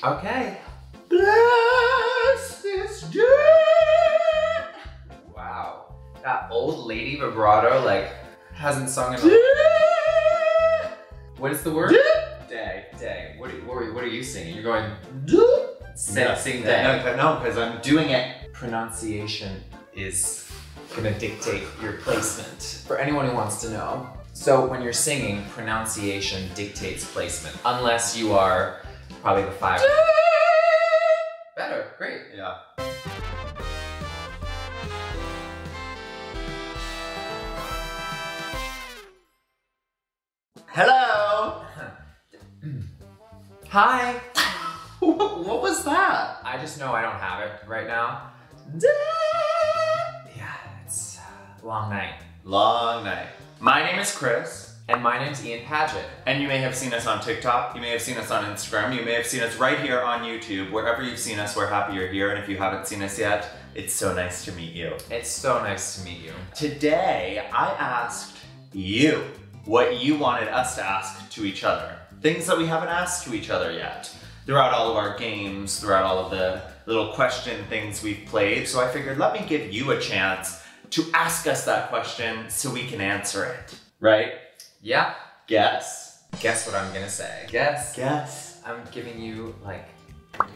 Okay. Bless this day. Wow. That old lady vibrato, like, hasn't sung in a... What is the word? Day. Day. What are you singing? You're going... Sing day. No, because I'm doing it. Pronunciation is gonna dictate your placement. For anyone who wants to know. So when you're singing, pronunciation dictates placement. Unless you are probably the 5. Better, great. Yeah. Hello. Hi. What was that? I just know I don't have it right now. Yeah, it's a long night. Long night. My name is Chris. And my name's Ian Paget. And you may have seen us on TikTok, you may have seen us on Instagram, you may have seen us right here on YouTube. Wherever you've seen us, we're happy you're here. And if you haven't seen us yet, it's so nice to meet you. It's so nice to meet you. Today, I asked you what you wanted us to ask to each other. Things that we haven't asked to each other yet. Throughout all of our games, throughout all of the little question things we've played. So I figured, let me give you a chance to ask us that question so we can answer it. Right? Yeah. Guess. Guess what I'm gonna say. Guess. Guess. I'm giving you, like,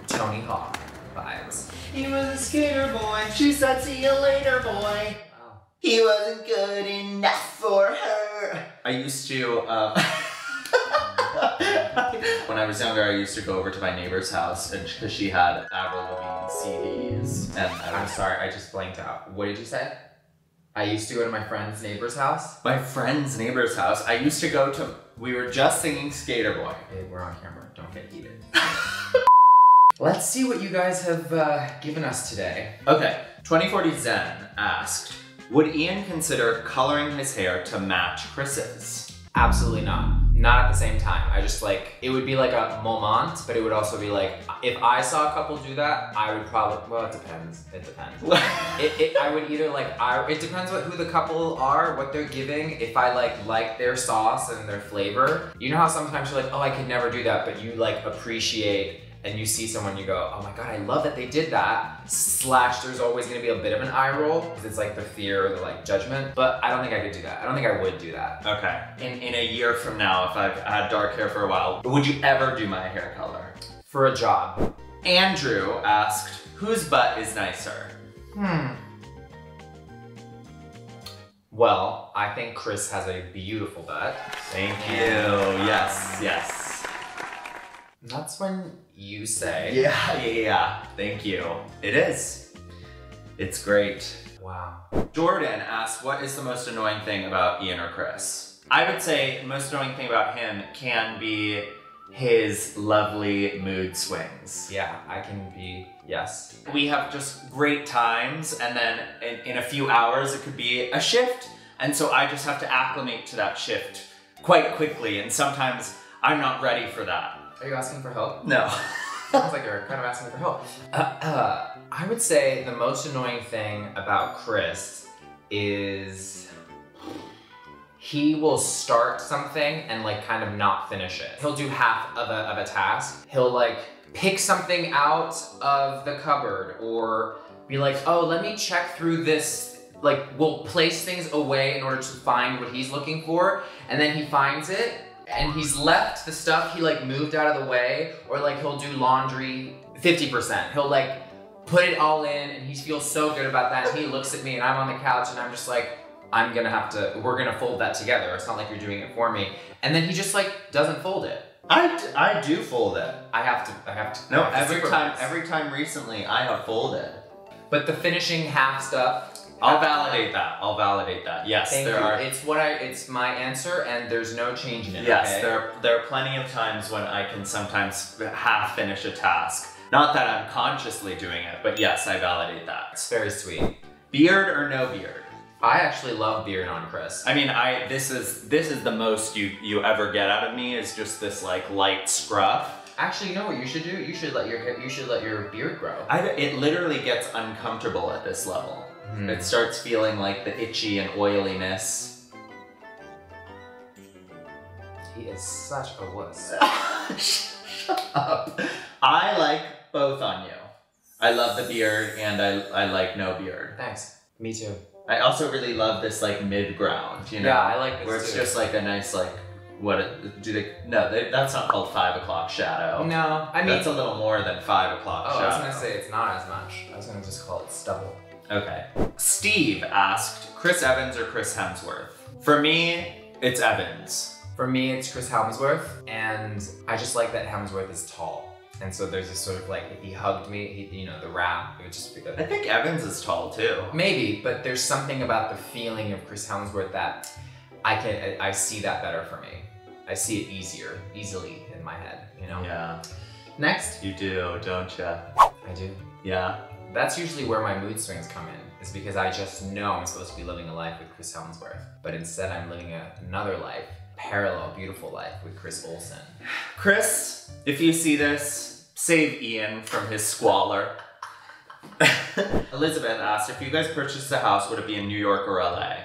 Tony Hawk vibes. He was a skater boy. She said, see you later, boy. Oh. He wasn't good enough for her. I used to, when I was younger, I used to go over to my neighbor's house and because she had Avril Lavigne CDs. And I'm sorry, I just blanked out. What did you say? I used to go to my friend's neighbor's house. My friend's neighbor's house. I used to go to, we were just singing Skater Boy. Hey, we're on camera, don't get heated. Let's see what you guys have given us today. Okay, 2040 Zen asked, would Ian consider coloring his hair to match Chris's? Absolutely not. Not at the same time. I just like, it would be like a moment, but it would also be like, if I saw a couple do that, I would probably, well, it depends. It depends. I would either like, it depends who the couple are, what they're giving. If I like their sauce and their flavor. You know how sometimes you're like, oh, I could never do that, but you like appreciate and you see someone, you go, oh my God, I love that they did that. / there's always gonna be a bit of an eye roll, because it's like the fear or the like judgment, but I don't think I could do that. I don't think I would do that. Okay, in a year from now, if I've had dark hair for a while, would you ever do my hair color? For a job. Andrew asked, whose butt is nicer? Well, I think Chris has a beautiful butt. Thank you, yes. That's when you say. Yeah, thank you. It is. It's great. Wow. Jordan asked, what is the most annoying thing about Ian or Chris? I would say the most annoying thing about him can be his lovely mood swings. Yeah, I can be, yes. We have just great times, and then in a few hours it could be a shift, and so I just have to acclimate to that shift quite quickly, and sometimes I'm not ready for that. Are you asking for help? No. Sounds like you're kind of asking for help. I would say the most annoying thing about Chris is he will start something and like kind of not finish it. He'll do half of a task. He'll like pick something out of the cupboard or be like, oh, let me check through this. Like, we'll place things away in order to find what he's looking for, and then he finds it, and he's left the stuff he like moved out of the way, or like he'll do laundry 50%. He'll like put it all in and he feels so good about that. And he looks at me and I'm on the couch and I'm just like, we're gonna fold that together. It's not like you're doing it for me. And then he just like doesn't fold it. I do fold it. I have to. No, every time recently I have folded. But the finishing half stuff, I'll validate that. Yes, Thank you. It's my answer, and there's no change in it. Yes, okay? there are plenty of times when I can sometimes half finish a task. Not that I'm consciously doing it, but yes, I validate that. It's very sweet. Beard or no beard? I actually love beard on Chris. I mean, this is the most you ever get out of me is just this like light scruff. Actually, you know what you should do? You should let your beard grow. It literally gets uncomfortable at this level. It starts feeling like the itchy and oiliness. He is such a wuss. Shut up. I like both on you. I love the beard and I like no beard. Thanks. Me too. I also really love this like mid-ground, you know? Yeah, I like this where it's too. just like a nice like, that's not called 5 o'clock shadow. No, I mean. That's a little more than 5 o'clock shadow. I was gonna say it's not as much. I was gonna just call it stubble. Okay. Steve asked, Chris Evans or Chris Hemsworth? For me, it's Evans. For me, it's Chris Hemsworth, and I just like that Hemsworth is tall. And so there's this sort of like, if he hugged me, you know, the rap, it would just be I think Evans is tall too. Maybe, but there's something about the feeling of Chris Hemsworth that I see that better for me. I see it easily in my head, you know? Yeah. Next. You do, don't you? I do. Yeah. That's usually where my mood swings come in, is because I just know I'm supposed to be living a life with Chris Hemsworth, but instead I'm living another life, parallel, beautiful life with Chris Olsen. Chris, if you see this, save Ian from his squalor. Elizabeth asked, if you guys purchased a house, would it be in New York or LA?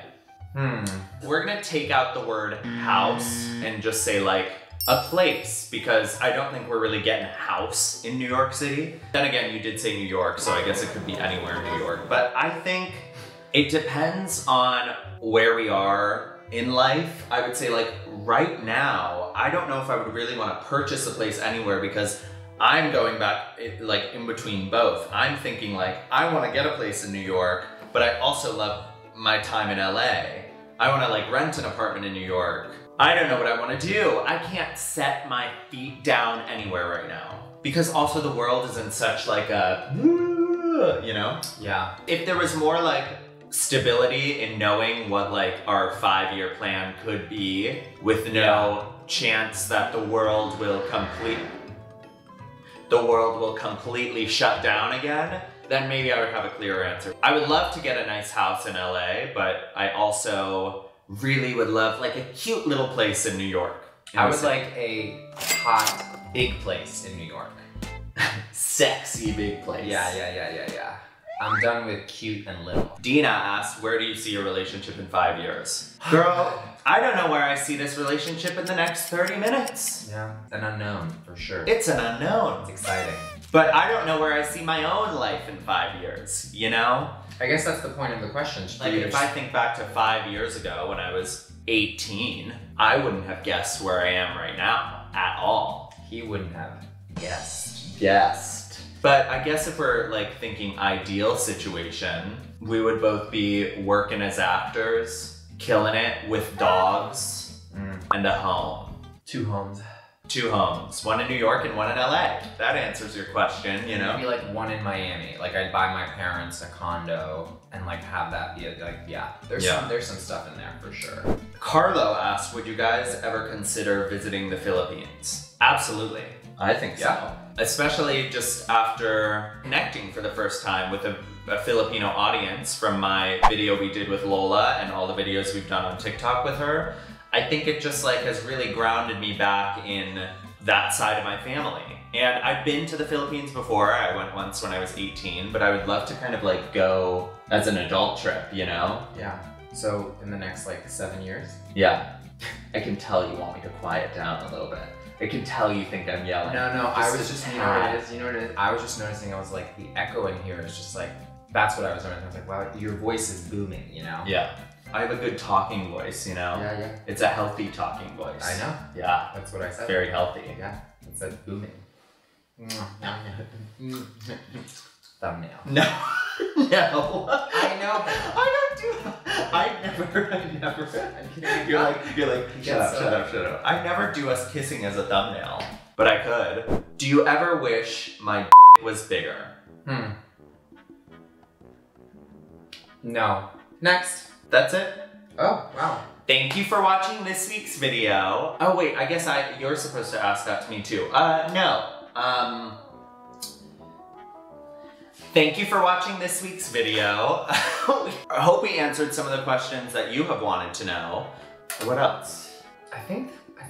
We're gonna take out the word house and just say like a place, because I don't think we're really getting a house in New York City. Then again, you did say New York, so I guess it could be anywhere in New York. But I think it depends on where we are in life. I would say like right now, I don't know if I would really want to purchase a place anywhere, because I'm going back like in between both. I'm thinking like, I want to get a place in New York, but I also love my time in LA. I want to like rent an apartment in New York. I don't know what I want to do. I can't set my feet down anywhere right now, because also the world is in such like a, you know? Yeah. If there was more like stability in knowing what like our 5-year plan could be, with no chance that the world will completely shut down again, then maybe I would have a clearer answer. I would love to get a nice house in LA, but I also really would love like a cute little place in New York. I would like a hot, big place in New York. Sexy big place. Yeah. I'm done with cute and little. Dina asked, where do you see your relationship in 5 years? Girl, I don't know where I see this relationship in the next 30 minutes. Yeah, an unknown for sure. It's an unknown. It's exciting. But I don't know where I see my own life in 5 years, you know? I guess that's the point of the question. Like if I think back to 5 years ago when I was 18, I wouldn't have guessed where I am right now at all. He wouldn't have guessed. But I guess if we're like thinking ideal situation, we would both be working as actors, killing it with dogs, and a home. 2 homes. 2 homes, one in New York and one in LA. That answers your question, you know? Maybe like one in Miami. Like I'd buy my parents a condo and like have that be like, there's some stuff in there for sure. Carlo asked, would you guys ever consider visiting the Philippines? Absolutely. I think so. Especially just after connecting for the first time with a Filipino audience from my video we did with Lola and all the videos we've done on TikTok with her. I think it just like has really grounded me back in that side of my family. And I've been to the Philippines before. I went once when I was 18, but I would love to kind of like go as an adult trip, you know? Yeah. So in the next like 7 years? Yeah. I can tell you want me to quiet down a little bit. I can tell you think I'm yelling. No, I was just, you know what it is? I was just noticing, I was like, the echo in here is just like, that's what I was noticing. I was like, wow, your voice is booming, you know? Yeah. I have a good talking voice, you know? Yeah. It's a healthy talking voice. I know. Yeah. That's what I said. Very healthy. Yeah. It said booming. Thumbnail. No. I know. I don't do that. I never. You're like, shut up. I never do us kissing as a thumbnail, but I could. Do you ever wish my d was bigger? No. Next. That's it? Oh, wow. Thank you for watching this week's video. Oh wait, I guess you're supposed to ask that to me too. No. Thank you for watching this week's video. I hope we answered some of the questions that you have wanted to know. What else? I think I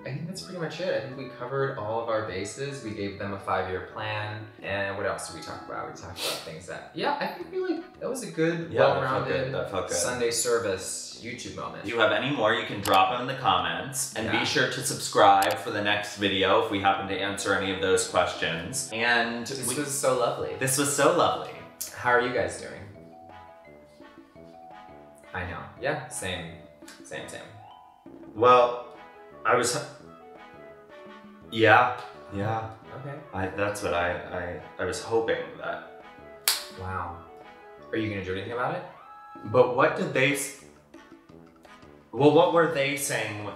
think that's pretty much it. I think we covered all of our bases. We gave them a 5-year plan. And what else did we talk about? We talked about things that, yeah, I think that was a good, well-rounded Sunday service YouTube moment. If you have any more, you can drop them in the comments. And be sure to subscribe for the next video if we happen to answer any of those questions. And this was so lovely. This was so lovely. How are you guys doing? I know. Yeah, same. Well, I was... Yeah. Okay. That's what I was hoping that... Wow. Are you gonna do anything about it? But what did they... Well, what were they saying?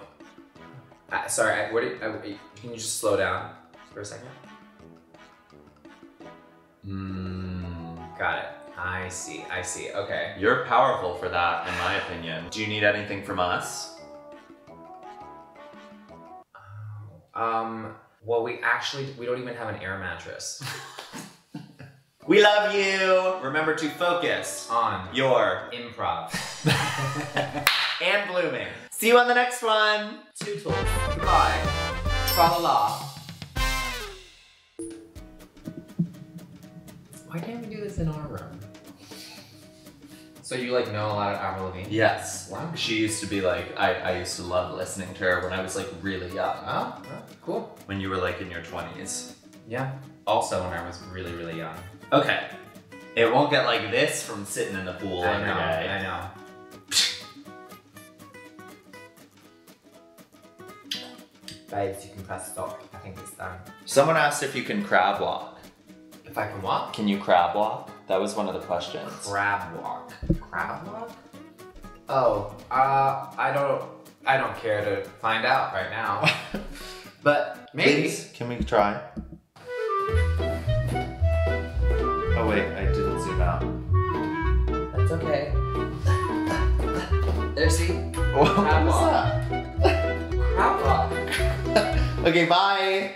Sorry, can you just slow down for a second? Got it. I see, okay. You're powerful for that, in my opinion. Do you need anything from us? Well, we don't even have an air mattress. We love you! Remember to focus on your improv. And blooming. See you on the next one! Toodles. Goodbye. Tra-la-la. Why can't we do this in our room? So you like know a lot of Avril Lavigne? Yes. Wow. She used to be like, I used to love listening to her when I was like really young. Oh, cool. When you were like in your 20s. Yeah. Also when I was really, really young. Okay. It won't get like this from sitting in the pool every day. I know. Babes, you can press stop. I think it's done. Someone asked if you can crab walk. If I can walk? Can you crab walk? That was one of the questions. Crab walk. Crab walk? Oh, I don't care to find out right now. But maybe. Please, can we try? Oh wait, I didn't zoom out. That's okay. There, see? What was that? Crab walk. Okay, bye.